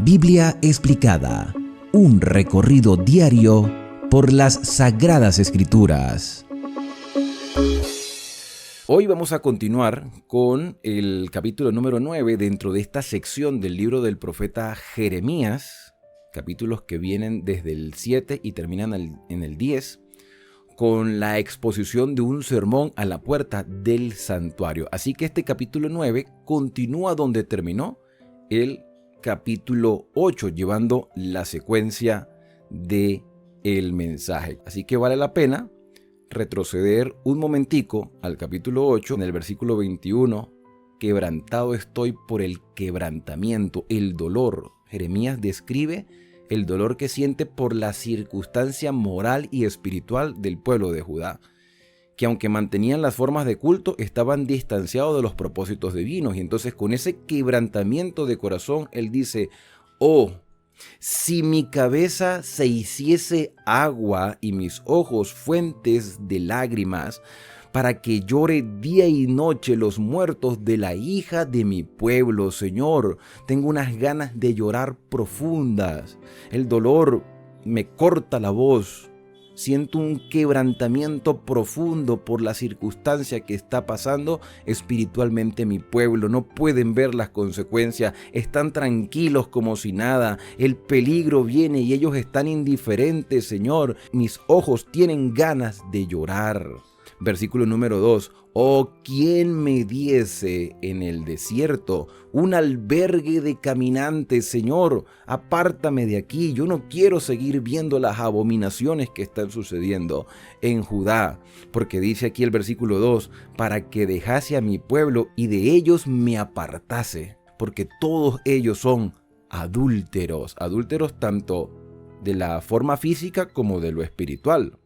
Biblia explicada, un recorrido diario por las Sagradas Escrituras. Hoy vamos a continuar con el capítulo número 9 dentro de esta sección del libro del profeta Jeremías, capítulos que vienen desde el 7 y terminan en el 10, con la exposición de un sermón a la puerta del santuario. Así que este capítulo 9 continúa donde terminó el capítulo 8, llevando la secuencia de el mensaje. Así que vale la pena retroceder un momentico al capítulo 8, en el versículo 21, quebrantado estoy por el quebrantamiento, el dolor. Jeremías describe el dolor que siente por la circunstancia moral y espiritual del pueblo de Judá, que aunque mantenían las formas de culto, estaban distanciados de los propósitos divinos. Y entonces con ese quebrantamiento de corazón, él dice: oh, si mi cabeza se hiciese agua y mis ojos fuentes de lágrimas, para que llore día y noche los muertos de la hija de mi pueblo. Señor, tengo unas ganas de llorar profundas. El dolor me corta la voz. Siento un quebrantamiento profundo por la circunstancia que está pasando espiritualmente mi pueblo. No pueden ver las consecuencias, están tranquilos como si nada. El peligro viene y ellos están indiferentes, Señor. Mis ojos tienen ganas de llorar. Versículo número 2. Oh, ¿quién me diese en el desierto un albergue de caminantes, Señor? Apártame de aquí, yo no quiero seguir viendo las abominaciones que están sucediendo en Judá. Porque dice aquí el versículo 2, para que dejase a mi pueblo y de ellos me apartase, porque todos ellos son adúlteros tanto de la forma física como de lo espiritual.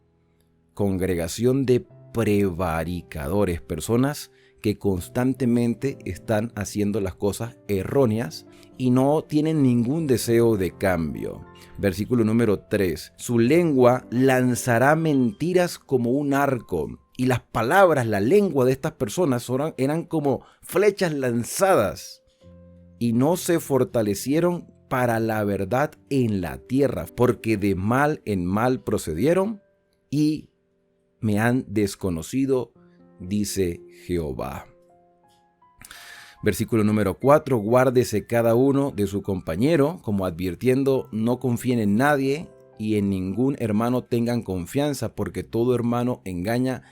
Congregación de prevaricadores, personas que constantemente están haciendo las cosas erróneas y no tienen ningún deseo de cambio. Versículo número 3. Su lengua lanzará mentiras como un arco. Y las palabras, la lengua de estas personas eran como flechas lanzadas y no se fortalecieron para la verdad en la tierra, porque de mal en mal procedieron y me han desconocido, dice Jehová. Versículo número 4, guárdese cada uno de su compañero, como advirtiendo, no confíen en nadie y en ningún hermano tengan confianza, porque todo hermano engaña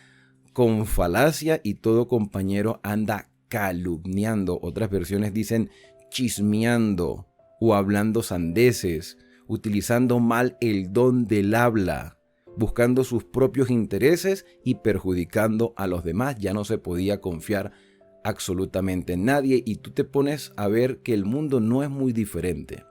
con falacia y todo compañero anda calumniando. Otras versiones dicen chismeando o hablando sandeces, utilizando mal el don del habla, buscando sus propios intereses y perjudicando a los demás. Ya no se podía confiar absolutamente en nadie y tú te pones a ver que el mundo no es muy diferente.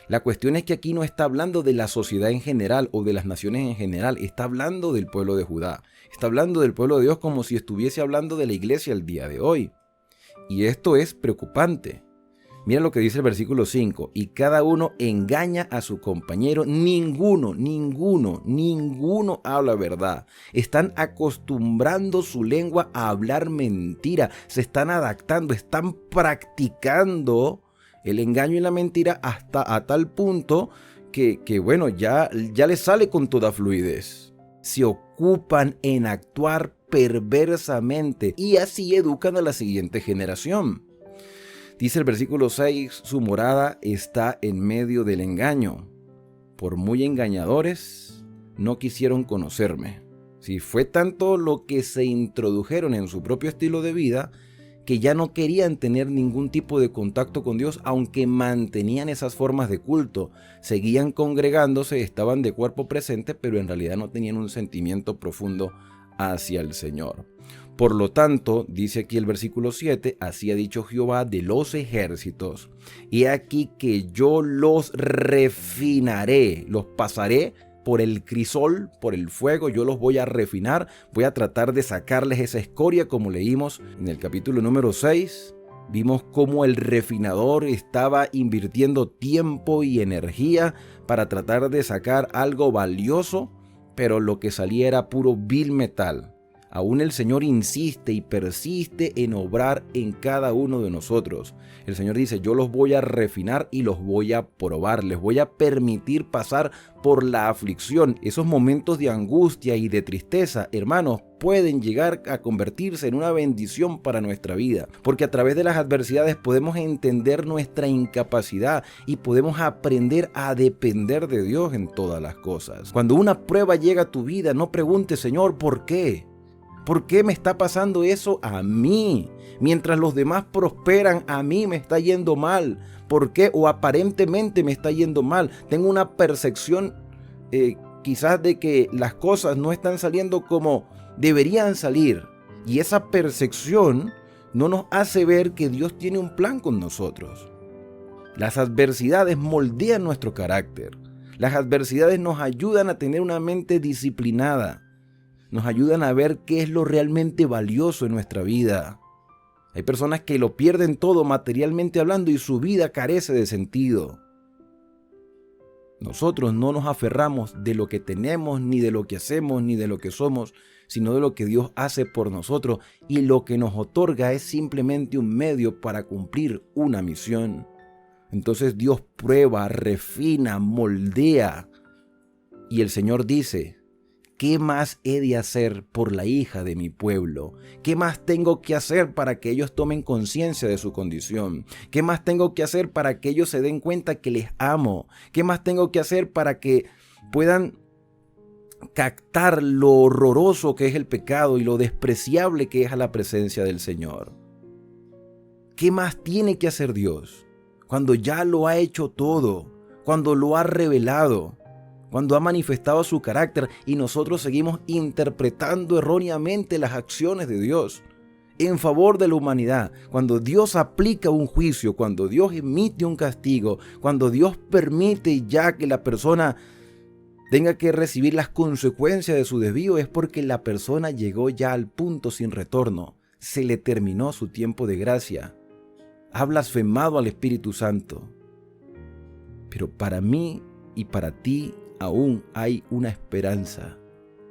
La cuestión es que aquí no está hablando de la sociedad en general o de las naciones en general, está hablando del pueblo de Judá, está hablando del pueblo de Dios como si estuviese hablando de la iglesia el día de hoy. Y esto es preocupante. Mira lo que dice el versículo 5, y cada uno engaña a su compañero, ninguno habla verdad. Están acostumbrando su lengua a hablar mentira, se están adaptando, están practicando el engaño y la mentira hasta a tal punto que bueno, ya les sale con toda fluidez. Se ocupan en actuar perversamente y así educan a la siguiente generación. Dice el versículo 6, su morada está en medio del engaño. Por muy engañadores, no quisieron conocerme. Si fue tanto lo que se introdujeron en su propio estilo de vida, que ya no querían tener ningún tipo de contacto con Dios, aunque mantenían esas formas de culto. Seguían congregándose, estaban de cuerpo presente, pero en realidad no tenían un sentimiento profundo hacia el Señor. Por lo tanto, dice aquí el versículo 7, así ha dicho Jehová de los ejércitos, he aquí que yo los refinaré, los pasaré por el crisol, por el fuego, yo los voy a refinar, voy a tratar de sacarles esa escoria, como leímos en el capítulo número 6, vimos cómo el refinador estaba invirtiendo tiempo y energía para tratar de sacar algo valioso, pero lo que salía era puro vil metal. Aún el Señor insiste y persiste en obrar en cada uno de nosotros. El Señor dice, yo los voy a refinar y los voy a probar, les voy a permitir pasar por la aflicción. Esos momentos de angustia y de tristeza, hermanos, pueden llegar a convertirse en una bendición para nuestra vida, porque a través de las adversidades podemos entender nuestra incapacidad y podemos aprender a depender de Dios en todas las cosas. Cuando una prueba llega a tu vida, no preguntes, Señor, ¿por qué? ¿Por qué me está pasando eso a mí? Mientras los demás prosperan, a mí me está yendo mal. ¿Por qué? O aparentemente me está yendo mal. Tengo una percepción quizás de que las cosas no están saliendo como deberían salir. Y esa percepción no nos hace ver que Dios tiene un plan con nosotros. Las adversidades moldean nuestro carácter. Las adversidades nos ayudan a tener una mente disciplinada. Nos ayudan a ver qué es lo realmente valioso en nuestra vida. Hay personas que lo pierden todo materialmente hablando y su vida carece de sentido. Nosotros no nos aferramos de lo que tenemos, ni de lo que hacemos, ni de lo que somos, sino de lo que Dios hace por nosotros, y lo que nos otorga es simplemente un medio para cumplir una misión. Entonces Dios prueba, refina, moldea, y el Señor dice, ¿qué más he de hacer por la hija de mi pueblo? ¿Qué más tengo que hacer para que ellos tomen conciencia de su condición? ¿Qué más tengo que hacer para que ellos se den cuenta que les amo? ¿Qué más tengo que hacer para que puedan captar lo horroroso que es el pecado y lo despreciable que es a la presencia del Señor? ¿Qué más tiene que hacer Dios cuando ya lo ha hecho todo, cuando lo ha revelado, cuando ha manifestado su carácter y nosotros seguimos interpretando erróneamente las acciones de Dios en favor de la humanidad? Cuando Dios aplica un juicio, cuando Dios emite un castigo, cuando Dios permite ya que la persona tenga que recibir las consecuencias de su desvío, es porque la persona llegó ya al punto sin retorno. Se le terminó su tiempo de gracia. Ha blasfemado al Espíritu Santo. Pero para mí y para ti aún hay una esperanza,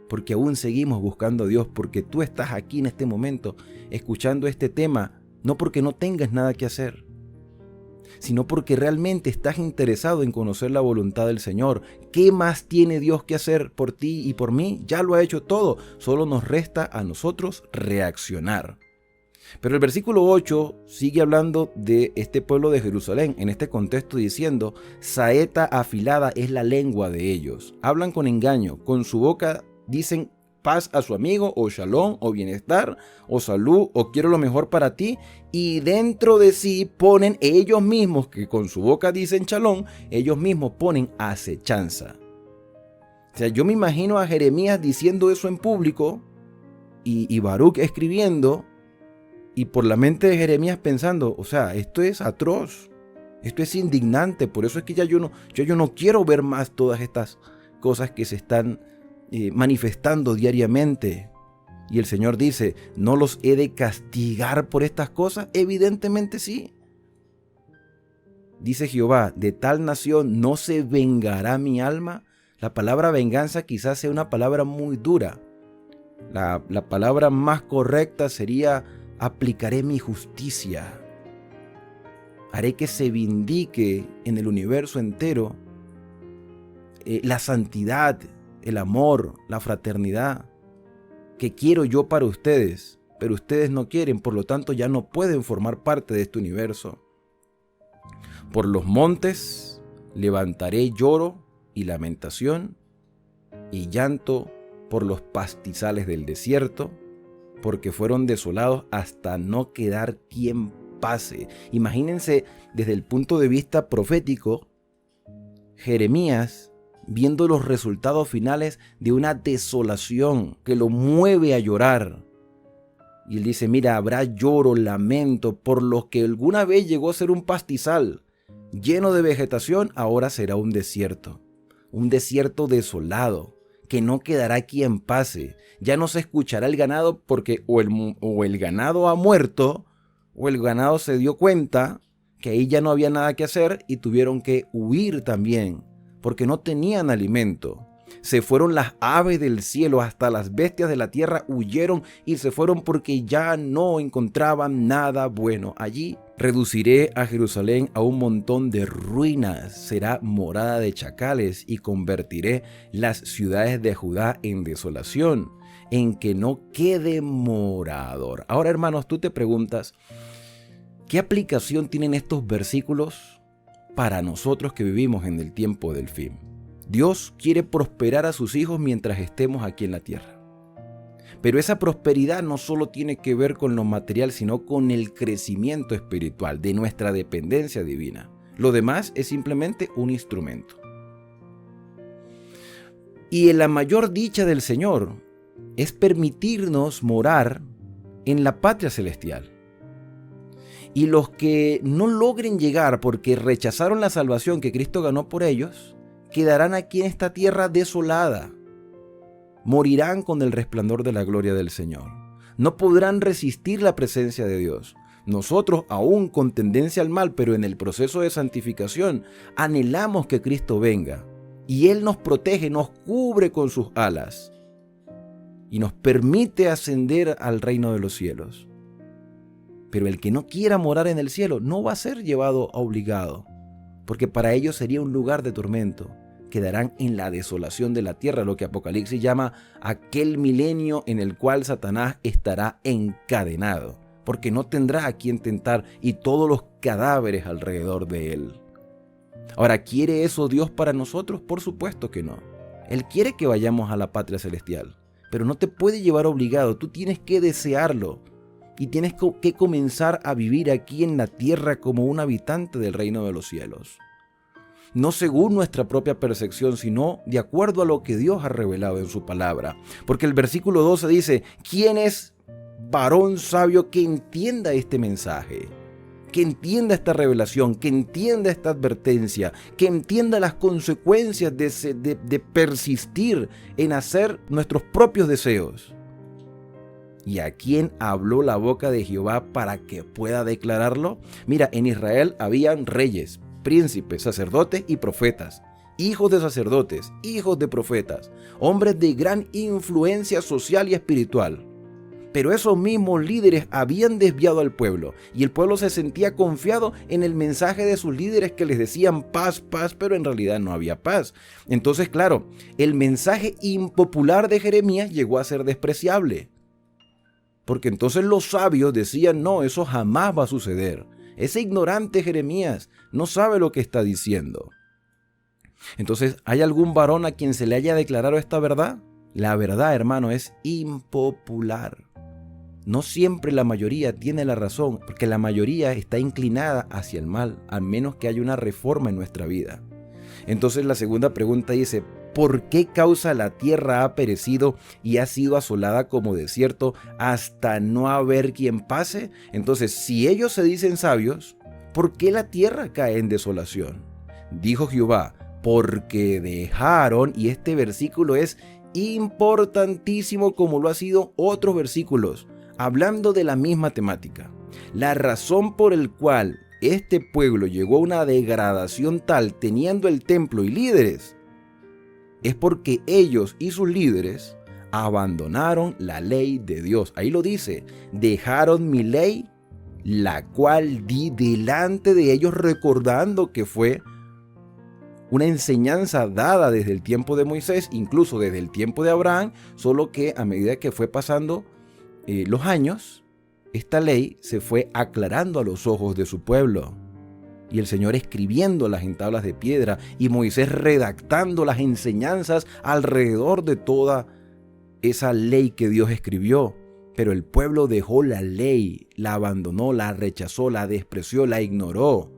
porque aún seguimos buscando a Dios, porque tú estás aquí en este momento escuchando este tema, no porque no tengas nada que hacer, sino porque realmente estás interesado en conocer la voluntad del Señor. ¿Qué más tiene Dios que hacer por ti y por mí? Ya lo ha hecho todo, solo nos resta a nosotros reaccionar. Pero el versículo 8 sigue hablando de este pueblo de Jerusalén, en este contexto diciendo, saeta afilada es la lengua de ellos. Hablan con engaño, con su boca dicen paz a su amigo, o shalom, o bienestar, o salud, o quiero lo mejor para ti, y dentro de sí ponen ellos mismos, que con su boca dicen shalom, ellos mismos ponen acechanza. O sea, yo me imagino a Jeremías diciendo eso en público, y Baruch escribiendo, y por la mente de Jeremías pensando, o sea, esto es atroz, esto es indignante, por eso es que yo no quiero ver más todas estas cosas que se están manifestando diariamente. Y el Señor dice, ¿no los he de castigar por estas cosas? Evidentemente sí. Dice Jehová, de tal nación no se vengará mi alma. La palabra venganza quizás sea una palabra muy dura. La palabra más correcta sería, aplicaré mi justicia. Haré que se vindique en el universo entero la santidad, el amor, la fraternidad que quiero yo para ustedes, pero ustedes no quieren, por lo tanto ya no pueden formar parte de este universo. Por los montes levantaré lloro y lamentación y llanto por los pastizales del desierto, porque fueron desolados hasta no quedar quien pase. Imagínense desde el punto de vista profético, Jeremías viendo los resultados finales de una desolación que lo mueve a llorar. Y él dice, mira, habrá lloro, lamento, por lo que alguna vez llegó a ser un pastizal lleno de vegetación, ahora será un desierto desolado, que no quedará quien pase. Ya no se escuchará el ganado porque o el ganado ha muerto, o el ganado se dio cuenta que ahí ya no había nada que hacer y tuvieron que huir también, porque no tenían alimento. Se fueron las aves del cielo, hasta las bestias de la tierra huyeron y se fueron porque ya no encontraban nada bueno allí. Reduciré a Jerusalén a un montón de ruinas, será morada de chacales, y convertiré las ciudades de Judá en desolación, en que no quede morador. Ahora, hermanos, tú te preguntas, ¿qué aplicación tienen estos versículos para nosotros que vivimos en el tiempo del fin? Dios quiere prosperar a sus hijos mientras estemos aquí en la tierra. Pero esa prosperidad no solo tiene que ver con lo material, sino con el crecimiento espiritual de nuestra dependencia divina. Lo demás es simplemente un instrumento. Y la mayor dicha del Señor es permitirnos morar en la patria celestial. Y los que no logren llegar porque rechazaron la salvación que Cristo ganó por ellos, quedarán aquí en esta tierra desolada. Morirán con el resplandor de la gloria del Señor. No podrán resistir la presencia de Dios. Nosotros, aún con tendencia al mal, pero en el proceso de santificación, anhelamos que Cristo venga. Y Él nos protege, nos cubre con sus alas. Y nos permite ascender al reino de los cielos. Pero el que no quiera morar en el cielo no va a ser llevado obligado, porque para ellos sería un lugar de tormento. Quedarán en la desolación de la tierra, lo que Apocalipsis llama aquel milenio en el cual Satanás estará encadenado, porque no tendrá a quien tentar y todos los cadáveres alrededor de él. Ahora, ¿quiere eso Dios para nosotros? Por supuesto que no. Él quiere que vayamos a la patria celestial, pero no te puede llevar obligado. Tú tienes que desearlo y tienes que comenzar a vivir aquí en la tierra como un habitante del reino de los cielos. No según nuestra propia percepción, sino de acuerdo a lo que Dios ha revelado en su palabra. Porque el versículo 12 dice, ¿quién es varón sabio que entienda este mensaje? Que entienda esta revelación, que entienda esta advertencia, que entienda las consecuencias de persistir en hacer nuestros propios deseos. ¿Y a quién habló la boca de Jehová para que pueda declararlo? Mira, en Israel habían reyes, príncipes, sacerdotes y profetas, hijos de sacerdotes, hijos de profetas, hombres de gran influencia social y espiritual. Pero esos mismos líderes habían desviado al pueblo, y el pueblo se sentía confiado en el mensaje de sus líderes que les decían paz, paz, pero en realidad no había paz. Entonces, claro, el mensaje impopular de Jeremías llegó a ser despreciable. Porque entonces los sabios decían, no, eso jamás va a suceder. Ese ignorante Jeremías no sabe lo que está diciendo. Entonces, ¿hay algún varón a quien se le haya declarado esta verdad? La verdad, hermano, es impopular. No siempre la mayoría tiene la razón, porque la mayoría está inclinada hacia el mal, al menos que haya una reforma en nuestra vida. Entonces la segunda pregunta dice, ¿por qué causa la tierra ha perecido y ha sido asolada como desierto hasta no haber quien pase? Entonces, si ellos se dicen sabios, ¿por qué la tierra cae en desolación? Dijo Jehová, porque dejaron, y este versículo es importantísimo como lo ha sido otros versículos, hablando de la misma temática. La razón por el cual este pueblo llegó a una degradación tal teniendo el templo y líderes es porque ellos y sus líderes abandonaron la ley de Dios. Ahí lo dice, dejaron mi ley, la cual di delante de ellos, recordando que fue una enseñanza dada desde el tiempo de Moisés, incluso desde el tiempo de Abraham, solo que a medida que fue pasando los años, esta ley se fue aclarando a los ojos de su pueblo. Y el Señor escribiéndolas en tablas de piedra y Moisés redactando las enseñanzas alrededor de toda esa ley que Dios escribió. Pero el pueblo dejó la ley, la abandonó, la rechazó, la despreció, la ignoró.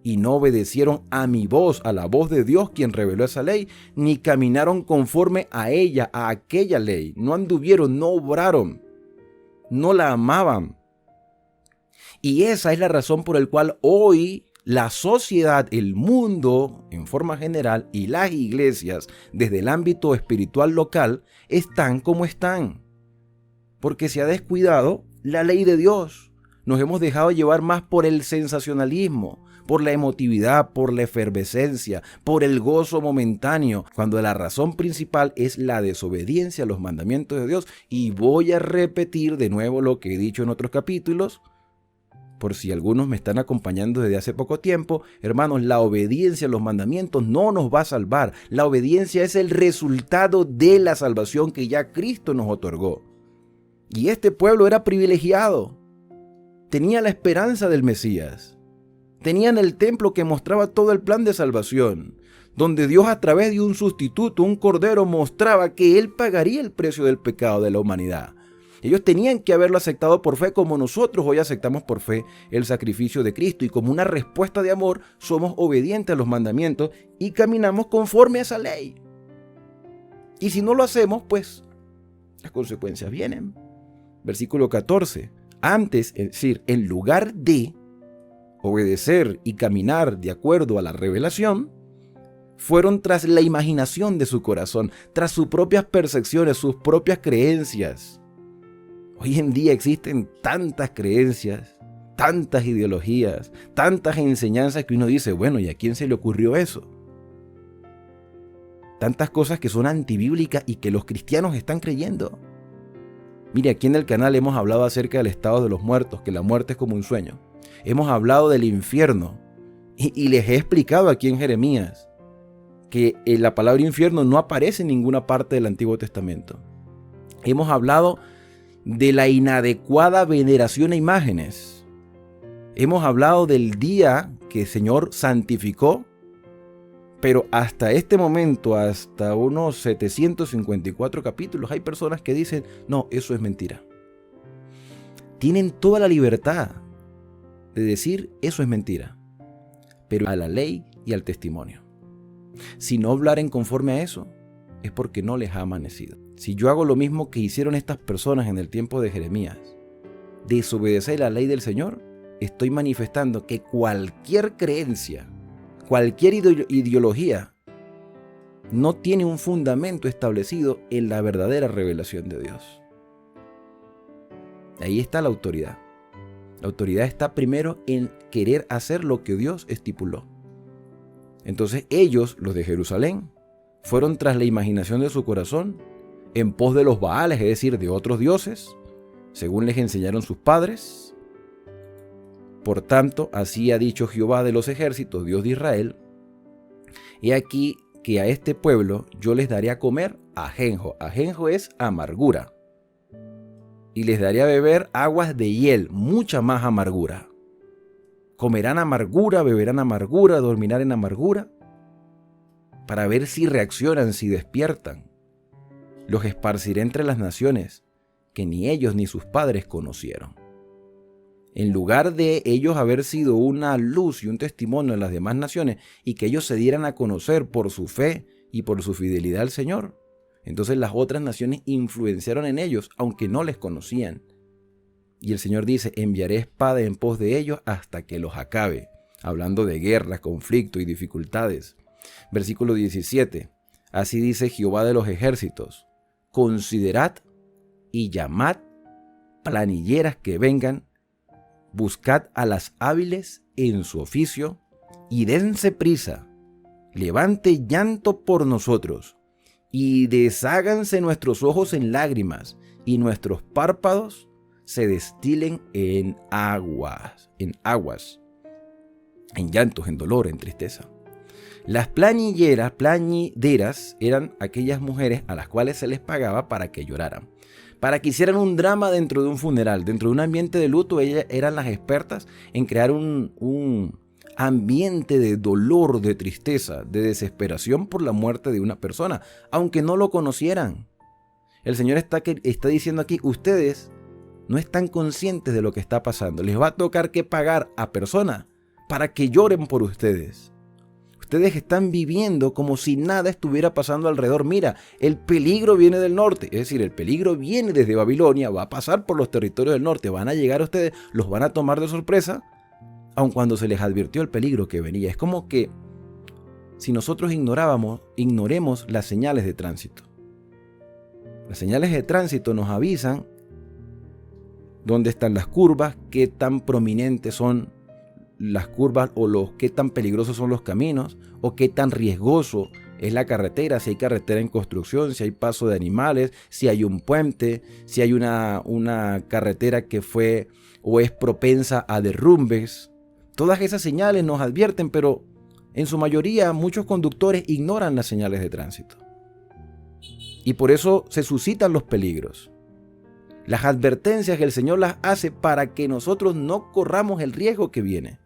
Y no obedecieron a mi voz, a la voz de Dios quien reveló esa ley, ni caminaron conforme a ella, a aquella ley. No anduvieron, no obraron, no la amaban. Y esa es la razón por la cual hoy la sociedad, el mundo en forma general y las iglesias desde el ámbito espiritual local están como están. Porque se ha descuidado la ley de Dios. Nos hemos dejado llevar más por el sensacionalismo, por la emotividad, por la efervescencia, por el gozo momentáneo, cuando la razón principal es la desobediencia a los mandamientos de Dios. Y voy a repetir de nuevo lo que he dicho en otros capítulos, por si algunos me están acompañando desde hace poco tiempo. Hermanos, la obediencia a los mandamientos no nos va a salvar. La obediencia es el resultado de la salvación que ya Cristo nos otorgó. Y este pueblo era privilegiado. Tenía la esperanza del Mesías. Tenían el templo que mostraba todo el plan de salvación, donde Dios a través de un sustituto, un cordero, mostraba que Él pagaría el precio del pecado de la humanidad. Ellos tenían que haberlo aceptado por fe, como nosotros hoy aceptamos por fe el sacrificio de Cristo, y como una respuesta de amor somos obedientes a los mandamientos y caminamos conforme a esa ley. Y si no lo hacemos, pues las consecuencias vienen. Versículo 14. Antes, es decir, en lugar de obedecer y caminar de acuerdo a la revelación, fueron tras la imaginación de su corazón, tras sus propias percepciones, sus propias creencias. Hoy en día existen tantas creencias, tantas ideologías, tantas enseñanzas que uno dice, bueno, ¿y a quién se le ocurrió eso? Tantas cosas que son antibíblicas y que los cristianos están creyendo. Mire, aquí en el canal hemos hablado acerca del estado de los muertos, que la muerte es como un sueño. Hemos hablado del infierno y les he explicado aquí en Jeremías que la palabra infierno no aparece en ninguna parte del Antiguo Testamento. Hemos hablado de la inadecuada veneración a imágenes. Hemos hablado del día que el Señor santificó, pero hasta este momento, hasta unos 754 capítulos, hay personas que dicen, no, eso es mentira. Tienen toda la libertad de decir, eso es mentira, pero a la ley y al testimonio. Si no hablaren conforme a eso, es porque no les ha amanecido. Si yo hago lo mismo que hicieron estas personas en el tiempo de Jeremías, desobedecer la ley del Señor, estoy manifestando que cualquier creencia, cualquier ideología no tiene un fundamento establecido en la verdadera revelación de Dios. Ahí está la autoridad. La autoridad está primero en querer hacer lo que Dios estipuló. Entonces ellos, los de Jerusalén, fueron tras la imaginación de su corazón, en pos de los Baales, es decir, de otros dioses, según les enseñaron sus padres. Por tanto, así ha dicho Jehová de los ejércitos, Dios de Israel: he aquí que a este pueblo yo les daré a comer ajenjo. Ajenjo es amargura. Y les daré a beber aguas de hiel, mucha más amargura. Comerán amargura, beberán amargura, dormirán en amargura, para ver si reaccionan, si despiertan. Los esparciré entre las naciones, que ni ellos ni sus padres conocieron. En lugar de ellos haber sido una luz y un testimonio en las demás naciones, y que ellos se dieran a conocer por su fe y por su fidelidad al Señor, entonces las otras naciones influenciaron en ellos, aunque no les conocían. Y el Señor dice, enviaré espada en pos de ellos hasta que los acabe. Hablando de guerras, conflictos y dificultades. Versículo 17. Así dice Jehová de los ejércitos: considerad y llamad planilleras que vengan, buscad a las hábiles en su oficio, y dense prisa, levante llanto por nosotros, y desháganse nuestros ojos en lágrimas, y nuestros párpados se destilen en aguas, en llantos, en dolor, en tristeza. Las plañideras eran aquellas mujeres a las cuales se les pagaba para que lloraran, para que hicieran un drama dentro de un funeral, dentro de un ambiente de luto. Ellas eran las expertas en crear un ambiente de dolor, de tristeza, de desesperación por la muerte de una persona, aunque no lo conocieran. El Señor está diciendo aquí, ustedes no están conscientes de lo que está pasando. Les va a tocar que pagar a personas para que lloren por ustedes. Ustedes están viviendo como si nada estuviera pasando alrededor. Mira, el peligro viene del norte, es decir, el peligro viene desde Babilonia, va a pasar por los territorios del norte, van a llegar a ustedes, los van a tomar de sorpresa, aun cuando se les advirtió el peligro que venía. Es como que si nosotros ignoremos las señales de tránsito. Las señales de tránsito nos avisan ¿Dónde están las curvas? ¿Qué tan prominentes son las curvas o qué tan peligrosos son los caminos? ¿O qué tan riesgoso es la carretera? Si hay carretera en construcción, si hay paso de animales, si hay un puente, si hay una carretera que fue o es propensa a derrumbes. Todas esas señales nos advierten, pero en su mayoría muchos conductores ignoran las señales de tránsito. Y por eso se suscitan los peligros. Las advertencias que el Señor las hace para que nosotros no corramos el riesgo que viene.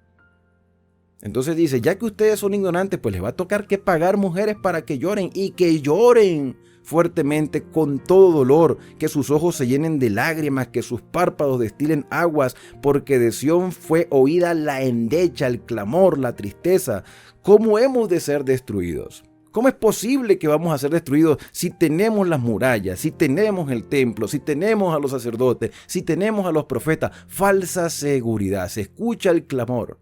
Entonces dice, ya que ustedes son ignorantes, pues les va a tocar que pagar mujeres para que lloren y que lloren fuertemente con todo dolor, que sus ojos se llenen de lágrimas, que sus párpados destilen aguas, porque de Sión fue oída la endecha, el clamor, la tristeza. ¿Cómo hemos de ser destruidos? ¿Cómo es posible que vamos a ser destruidos si tenemos las murallas, si tenemos el templo, si tenemos a los sacerdotes, si tenemos a los profetas? Falsa seguridad, se escucha el clamor.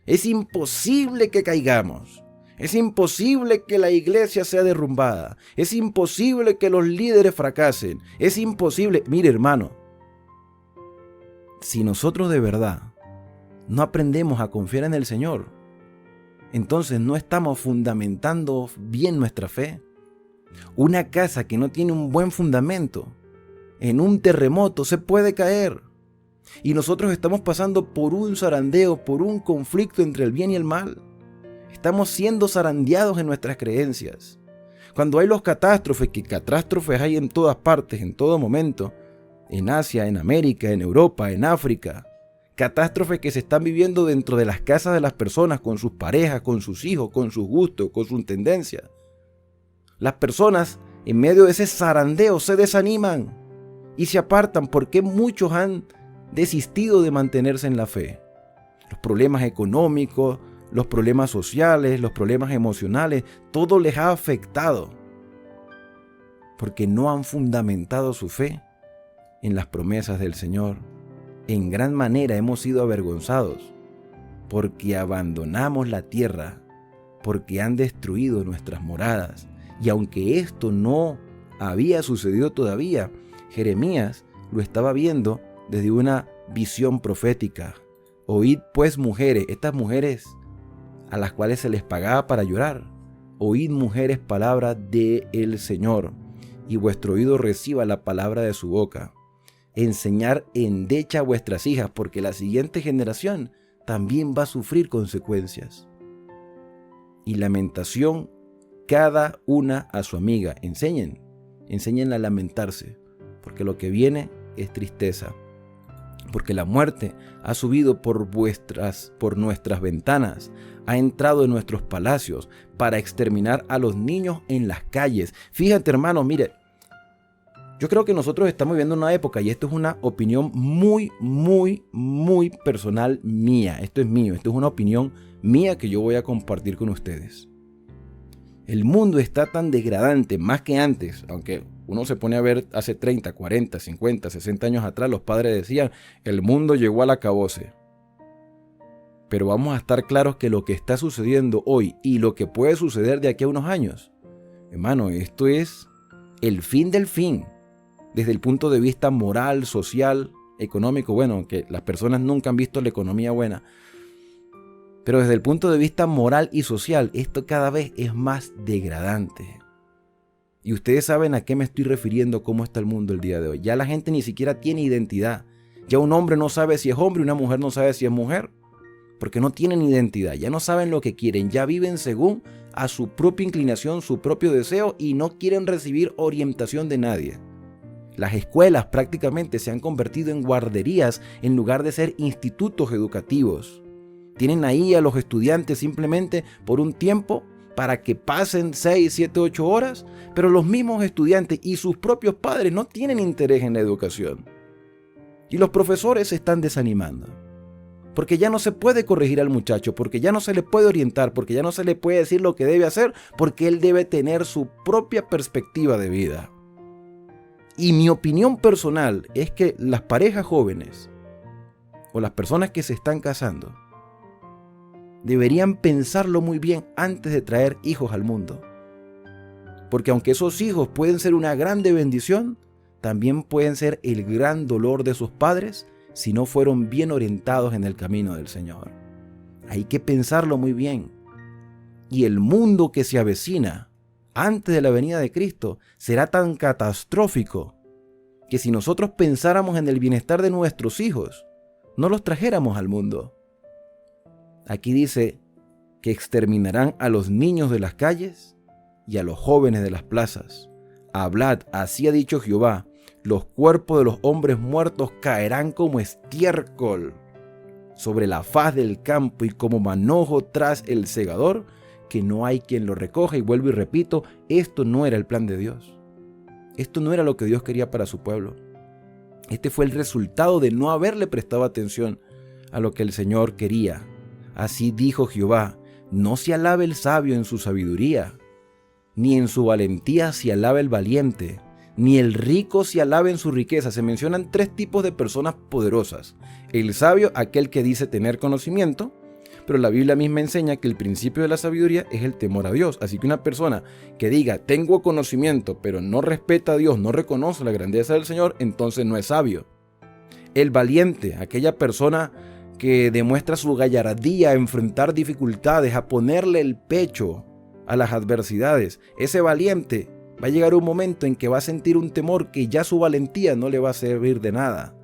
Es imposible que caigamos. Es imposible que la iglesia sea derrumbada. Es imposible que los líderes fracasen. Es imposible. Mire, hermano, si nosotros de verdad no aprendemos a confiar en el Señor, entonces no estamos fundamentando bien nuestra fe. Una casa que no tiene un buen fundamento, en un terremoto se puede caer. Y nosotros estamos pasando por un zarandeo, por un conflicto entre el bien y el mal. Estamos siendo zarandeados en nuestras creencias. Cuando hay los catástrofes, que catástrofes hay en todas partes, en todo momento, en Asia, en América, en Europa, en África, catástrofes que se están viviendo dentro de las casas de las personas, con sus parejas, con sus hijos, con sus gustos, con sus tendencias. Las personas, en medio de ese zarandeo, se desaniman y se apartan porque muchos han desistido de mantenerse en la fe. Los problemas económicos, los problemas sociales, los problemas emocionales, todo les ha afectado porque no han fundamentado su fe en las promesas del Señor. En gran manera hemos sido avergonzados porque abandonamos la tierra, porque han destruido nuestras moradas. Y aunque esto no había sucedido todavía, Jeremías lo estaba viendo desde una visión profética. Oíd pues, mujeres, estas mujeres a las cuales se les pagaba para llorar, oíd, mujeres, palabra del Señor, y vuestro oído reciba la palabra de su boca. Enseñar endecha a vuestras hijas, porque la siguiente generación también va a sufrir consecuencias. Y lamentación cada una a su amiga. Enseñen a lamentarse, porque lo que viene es tristeza. Porque la muerte ha subido por nuestras ventanas, ha entrado en nuestros palacios para exterminar a los niños en las calles. Fíjate, hermano, mire, yo creo que nosotros estamos viviendo una época, y esto es una opinión muy, muy, muy personal mía. Esto es mío, esto es una opinión mía que yo voy a compartir con ustedes. El mundo está tan degradante, más que antes, aunque uno se pone a ver hace 30, 40, 50, 60 años atrás, los padres decían, el mundo llegó al acabose. Pero vamos a estar claros que lo que está sucediendo hoy y lo que puede suceder de aquí a unos años, hermano, esto es el fin del fin. Desde el punto de vista moral, social, económico, bueno, aunque las personas nunca han visto la economía buena, pero desde el punto de vista moral y social, esto cada vez es más degradante. Y ustedes saben a qué me estoy refiriendo, cómo está el mundo el día de hoy. Ya la gente ni siquiera tiene identidad. Ya un hombre no sabe si es hombre y una mujer no sabe si es mujer, porque no tienen identidad. Ya no saben lo que quieren, ya viven según a su propia inclinación, su propio deseo, y no quieren recibir orientación de nadie. Las escuelas prácticamente se han convertido en guarderías en lugar de ser institutos educativos. Tienen ahí a los estudiantes simplemente por un tiempo para que pasen 6, 7, 8 horas, pero los mismos estudiantes y sus propios padres no tienen interés en la educación. Y los profesores se están desanimando, porque ya no se puede corregir al muchacho, porque ya no se le puede orientar, porque ya no se le puede decir lo que debe hacer, porque él debe tener su propia perspectiva de vida. Y mi opinión personal es que las parejas jóvenes o las personas que se están casando deberían pensarlo muy bien antes de traer hijos al mundo. Porque aunque esos hijos pueden ser una grande bendición, también pueden ser el gran dolor de sus padres si no fueron bien orientados en el camino del Señor. Hay que pensarlo muy bien. Y el mundo que se avecina antes de la venida de Cristo será tan catastrófico que si nosotros pensáramos en el bienestar de nuestros hijos, no los trajéramos al mundo. Aquí dice que exterminarán a los niños de las calles y a los jóvenes de las plazas. Hablad, así ha dicho Jehová, los cuerpos de los hombres muertos caerán como estiércol sobre la faz del campo y como manojo tras el segador, que no hay quien lo recoja. Y vuelvo y repito, esto no era el plan de Dios. Esto no era lo que Dios quería para su pueblo. Este fue el resultado de no haberle prestado atención a lo que el Señor quería. Así dijo Jehová, no se alabe el sabio en su sabiduría, ni en su valentía se alaba el valiente, ni el rico se alaba en su riqueza. Se mencionan 3 tipos de personas poderosas. El sabio, aquel que dice tener conocimiento, pero la Biblia misma enseña que el principio de la sabiduría es el temor a Dios. Así que una persona que diga, tengo conocimiento, pero no respeta a Dios, no reconoce la grandeza del Señor, entonces no es sabio. El valiente, aquella persona que demuestra su gallardía a enfrentar dificultades, a ponerle el pecho a las adversidades. Ese valiente va a llegar un momento en que va a sentir un temor que ya su valentía no le va a servir de nada.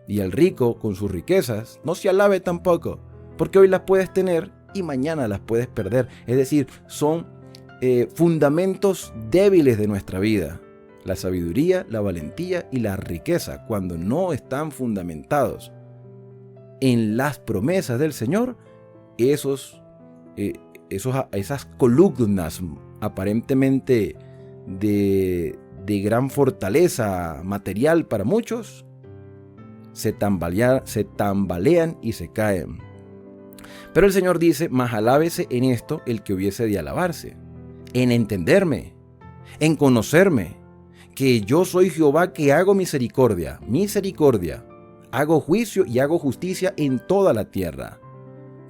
Y el rico, con sus riquezas, no se alabe tampoco, porque hoy las puedes tener y mañana las puedes perder. Es decir, son fundamentos débiles de nuestra vida. La sabiduría, la valentía y la riqueza, cuando no están fundamentados en las promesas del Señor, esas columnas aparentemente de gran fortaleza material para muchos, se tambalean y se caen. Pero el Señor dice, mas alábese en esto el que hubiese de alabarse, en entenderme, en conocerme, que yo soy Jehová que hago misericordia, hago juicio y hago justicia en toda la tierra.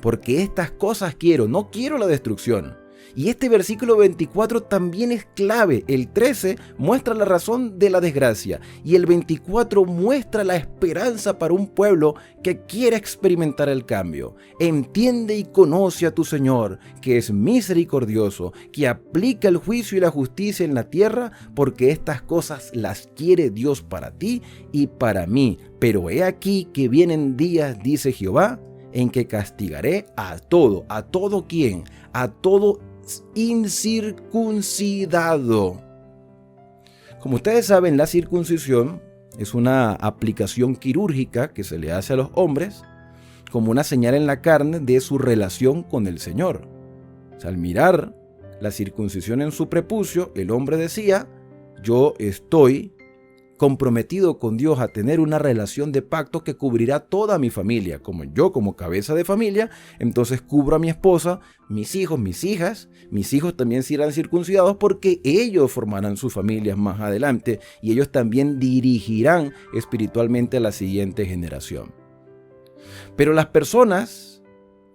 Porque estas cosas quiero, no quiero la destrucción. Y este versículo 24 también es clave. El 13 muestra la razón de la desgracia y el 24 muestra la esperanza para un pueblo que quiere experimentar el cambio. Entiende y conoce a tu Señor, que es misericordioso, que aplica el juicio y la justicia en la tierra, porque estas cosas las quiere Dios para ti y para mí. Pero he aquí que vienen días, dice Jehová, en que castigaré a todo ¿quién? A todo incircuncidado. Como ustedes saben, la circuncisión es una aplicación quirúrgica que se le hace a los hombres como una señal en la carne de su relación con el Señor. O sea, al mirar la circuncisión en su prepucio, el hombre decía, yo estoy comprometido con Dios a tener una relación de pacto que cubrirá toda mi familia. Como yo, como cabeza de familia, entonces cubro a mi esposa, mis hijos, mis hijas. Mis hijos también serán circuncidados porque ellos formarán sus familias más adelante y ellos también dirigirán espiritualmente a la siguiente generación. Pero las personas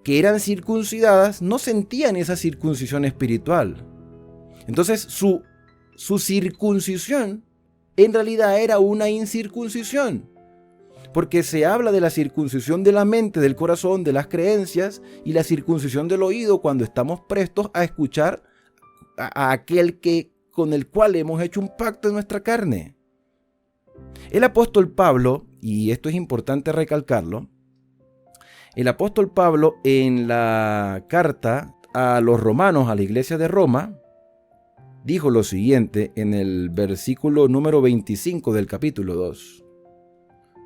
que eran circuncidadas no sentían esa circuncisión espiritual. Entonces su circuncisión en realidad era una incircuncisión, porque se habla de la circuncisión de la mente, del corazón, de las creencias, y la circuncisión del oído cuando estamos prestos a escuchar a aquel con el cual hemos hecho un pacto en nuestra carne. El apóstol Pablo, y esto es importante recalcarlo, el apóstol Pablo en la carta a los romanos, a la iglesia de Roma, dijo lo siguiente en el versículo número 25 del capítulo 2.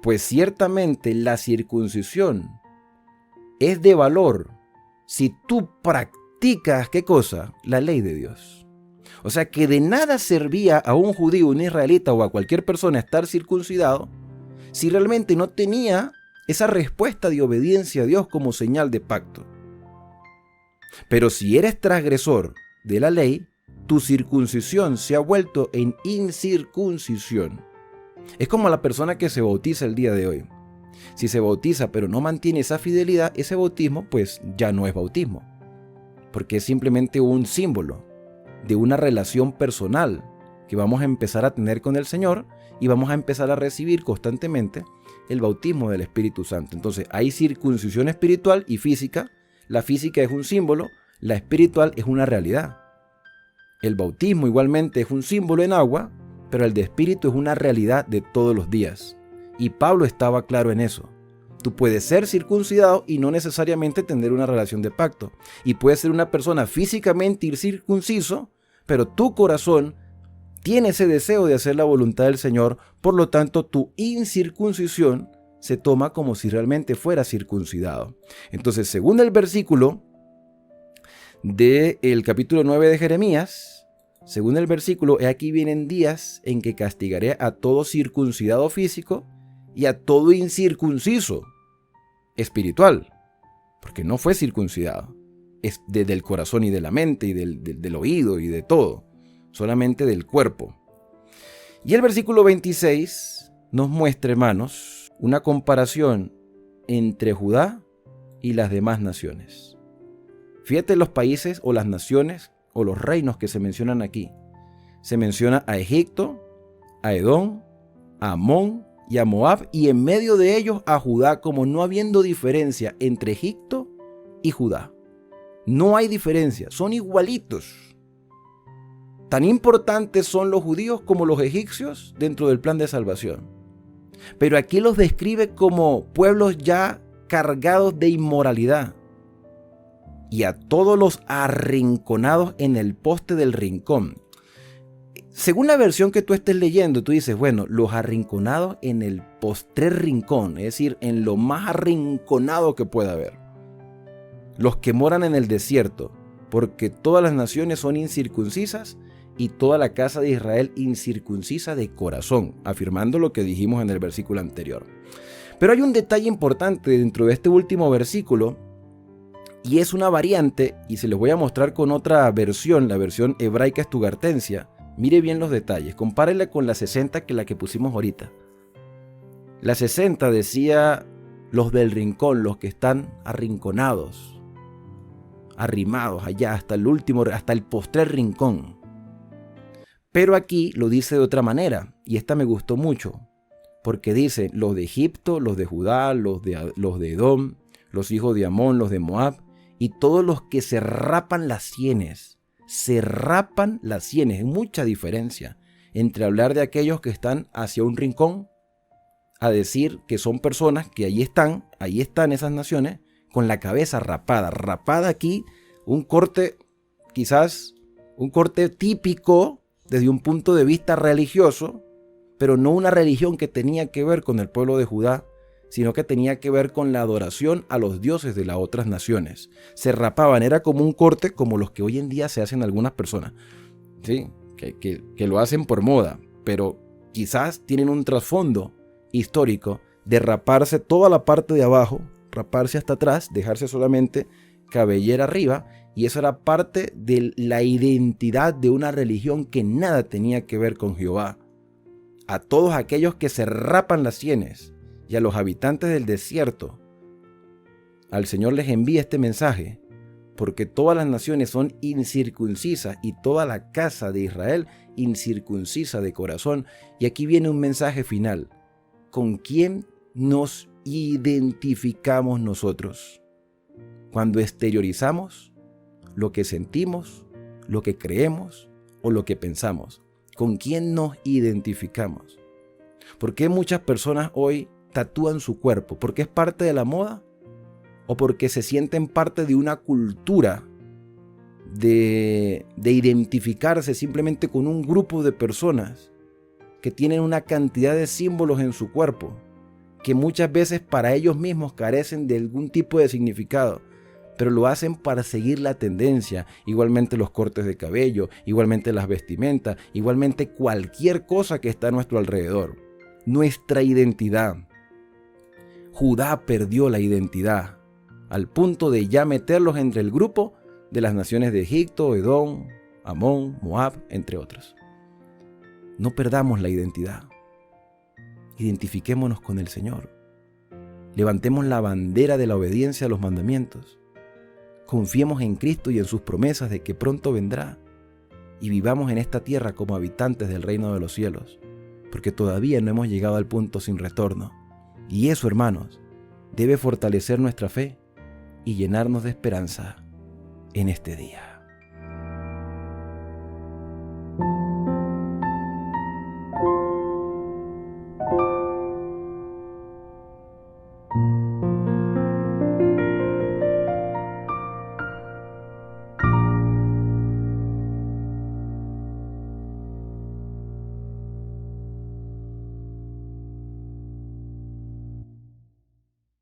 Pues ciertamente la circuncisión es de valor si tú practicas, ¿qué cosa? La ley de Dios. O sea que de nada servía a un judío, un israelita o a cualquier persona estar circuncidado si realmente no tenía esa respuesta de obediencia a Dios como señal de pacto. Pero si eres transgresor de la ley, tu circuncisión se ha vuelto en incircuncisión. Es como la persona que se bautiza el día de hoy. Si se bautiza pero no mantiene esa fidelidad, ese bautismo pues ya no es bautismo, porque es simplemente un símbolo de una relación personal que vamos a empezar a tener con el Señor y vamos a empezar a recibir constantemente el bautismo del Espíritu Santo. Entonces hay circuncisión espiritual y física. La física es un símbolo, la espiritual es una realidad. El bautismo igualmente es un símbolo en agua, pero el de espíritu es una realidad de todos los días. Y Pablo estaba claro en eso. Tú puedes ser circuncidado y no necesariamente tener una relación de pacto. Y puedes ser una persona físicamente incircunciso, pero tu corazón tiene ese deseo de hacer la voluntad del Señor. Por lo tanto, tu incircuncisión se toma como si realmente fuera circuncidado. Entonces, según el versículo del capítulo 9 de Jeremías, según el versículo, he aquí vienen días en que castigaré a todo circuncidado físico y a todo incircunciso espiritual, porque no fue circuncidado, es desde el corazón y de la mente y del oído y de todo, solamente del cuerpo. Y el versículo 26 nos muestra, hermanos, una comparación entre Judá y las demás naciones. Fíjate los países o las naciones o los reinos que se mencionan aquí. Se menciona a Egipto, a Edom, a Amón y a Moab, y en medio de ellos a Judá, como no habiendo diferencia entre Egipto y Judá. No hay diferencia, son igualitos. Tan importantes son los judíos como los egipcios dentro del plan de salvación. Pero aquí los describe como pueblos ya cargados de inmoralidad. Y a todos los arrinconados en el poste del rincón. Según la versión que tú estés leyendo, tú dices, bueno, los arrinconados en el postrer rincón, es decir, en lo más arrinconado que pueda haber. Los que moran en el desierto, porque todas las naciones son incircuncisas y toda la casa de Israel incircuncisa de corazón, afirmando lo que dijimos en el versículo anterior. Pero hay un detalle importante dentro de este último versículo, y es una variante, y se los voy a mostrar con otra versión, la versión hebraica estugartensia. Mire bien los detalles, compárela con la 60 que la que pusimos ahorita. La 60 decía los del rincón, los que están arrinconados, arrimados allá hasta el último, hasta el postrer rincón. Pero aquí lo dice de otra manera, y esta me gustó mucho, porque dice los de Egipto, los de Judá, los de Edom, los hijos de Amón, los de Moab, y todos los que se rapan las sienes. Se rapan las sienes. Hay mucha diferencia entre hablar de aquellos que están hacia un rincón a decir que son personas que ahí están esas naciones con la cabeza rapada. Rapada aquí, un corte, quizás un corte típico desde un punto de vista religioso, pero no una religión que tenía que ver con el pueblo de Judá, sino que tenía que ver con la adoración a los dioses de las otras naciones. Se rapaban, era como un corte como los que hoy en día se hacen algunas personas, ¿sí? que lo hacen por moda, pero quizás tienen un trasfondo histórico de raparse toda la parte de abajo, raparse hasta atrás, dejarse solamente cabellera arriba, y eso era parte de la identidad de una religión que nada tenía que ver con Jehová. A todos aquellos que se rapan las sienes, y a los habitantes del desierto, al Señor les envía este mensaje, porque todas las naciones son incircuncisas y toda la casa de Israel incircuncisa de corazón. Y aquí viene un mensaje final. ¿Con quién nos identificamos nosotros? Cuando exteriorizamos lo que sentimos, lo que creemos o lo que pensamos. ¿Con quién nos identificamos? ¿Por qué muchas personas hoy tatúan su cuerpo? ¿Porque es parte de la moda? ¿O porque se sienten parte de una cultura de identificarse simplemente con un grupo de personas que tienen una cantidad de símbolos en su cuerpo que muchas veces para ellos mismos carecen de algún tipo de significado, pero lo hacen para seguir la tendencia? Igualmente los cortes de cabello, igualmente las vestimentas, igualmente cualquier cosa que está a nuestro alrededor. Nuestra identidad. Judá perdió la identidad al punto de ya meterlos entre el grupo de las naciones de Egipto, Edom, Amón, Moab, entre otros. No perdamos la identidad. Identifiquémonos con el Señor. Levantemos la bandera de la obediencia a los mandamientos. Confiemos en Cristo y en sus promesas de que pronto vendrá. Y vivamos en esta tierra como habitantes del reino de los cielos, porque todavía no hemos llegado al punto sin retorno. Y eso, hermanos, debe fortalecer nuestra fe y llenarnos de esperanza en este día.